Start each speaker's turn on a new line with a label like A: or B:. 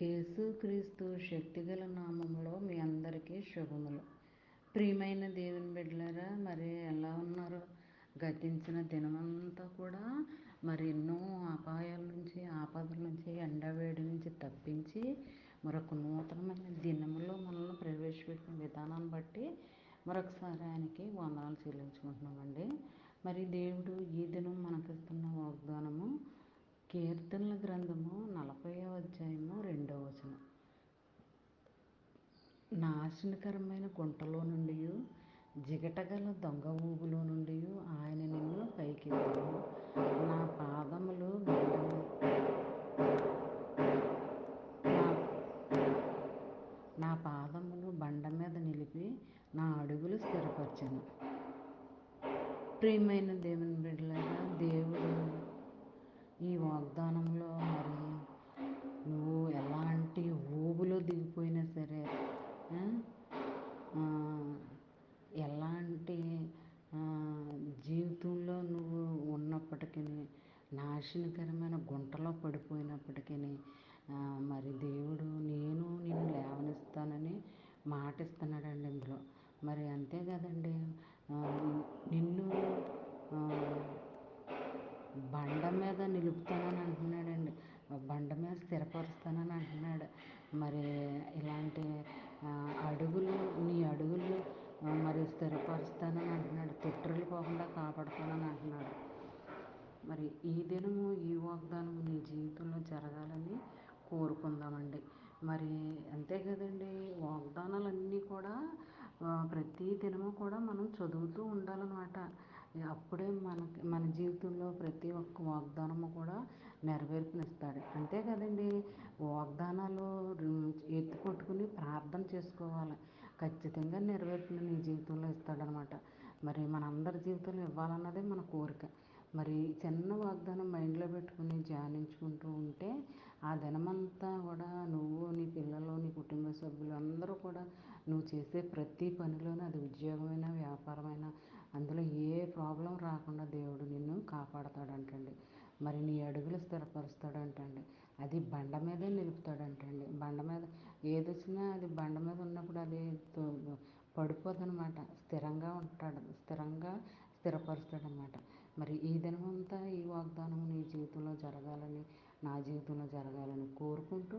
A: యేసుక్రీస్తు శక్తిగల నామంలో మీ అందరికీ శుభములు. ప్రియమైన దేవుని బిడ్డలారా, మరి ఎలా ఉన్నారు? గతించిన దినమంతా కూడా మరి ఎన్నో అపాయాల నుంచి, ఆపదల నుంచి, ఎండవేడి నుంచి తప్పించి మరొక నూతనమైన దినములో మనల్ని ప్రవేశపెట్టిన విధానాన్ని బట్టి మరొకసారి ఆయనకి వందనాలు చెల్లించుకుంటున్నామండి. మరి దేవుడు ఈ దినం మనకిస్తున్న వాగ్దానము కీర్తనల గ్రంథము 40వ అధ్యాయము 2వ వచనం. నాశనకరమైన గుంటలో నుండి, జిగటగల దొంగ ఊబులో నుండి ఆయన నిన్ను పైకెత్తును. నా పాదములు బండ మీద నిలిపి నా అడుగులు స్థిరపరచను. ప్రియమైన దేవుని బిడ్డలారా, దేవుడు ఈ వాగ్దానంలో మరి నువ్వు ఎలాంటి ఊబులో దిగిపోయినా సరే, ఎలాంటి జీవితంలో నువ్వు ఉన్నప్పటికీ, నాశనకరమైన గుంటలో పడిపోయినప్పటికీ మరి దేవుడు నిన్ను లేవనిస్తానని మాటిస్తున్నాడండి ఇందులో. మరి అంతే కదండి, నిన్ను బండ మీద నిలుపుతానని అంటున్నాడండి, బండ మీద స్థిరపరుస్తానని అంటున్నాడు. మరి ఇలాంటి నీ అడుగులు మరి స్థిరపరుస్తానని అంటున్నాడు. పోకుండా కాపాడుతానని అంటున్నాడు. మరి ఈ దినము ఈ వాగ్దానం నీ జీవితంలో జరగాలని కోరుకుందామండి. మరి అంతే కదండి, వాగ్దానాలన్నీ కూడా ప్రతి దినము కూడా మనం చదువుతూ ఉండాలన్నమాట. అప్పుడే మన జీవితంలో ప్రతి ఒక్క వాగ్దానము కూడా నెరవేర్పునిస్తాడు. అంతే కదండి, వాగ్దానాలు ఎత్తుకొట్టుకుని ప్రార్థన చేసుకోవాలి. ఖచ్చితంగా నెరవేర్పుని నీ జీవితంలో ఇస్తాడనమాట. మరి మనందరి జీవితంలో ఇవ్వాలన్నదే మన కోరిక. మరి చిన్న వాగ్దానం మైండ్లో పెట్టుకుని ధ్యానించుకుంటూ ఉంటే ఆ దినమంతా కూడా నువ్వు, నీ పిల్లలు, నీ కుటుంబ సభ్యులు అందరూ కూడా నువ్వు చేసే ప్రతి పనిలోనూ, అది ఉద్యోగమైనా వ్యాపారమైనా, అందులో ఏ ప్రాబ్లం రాకుండా దేవుడు నిన్ను కాపాడతాడంటండి. మరి నీ అడుగులు స్థిరపరుస్తాడంటండి. అది బండ మీదే నిలుపుతాడంటండి. బండ మీద ఏది వచ్చినా అది బండ మీద ఉన్నప్పుడు అది పడిపోదనమాట. స్థిరంగా స్థిరపరుస్తాడనమాట. మరి ఈ దినమంతా ఈ వాగ్దానం నీ జీవితంలో జరగాలని, నా జీవితంలో జరగాలని కోరుకుంటూ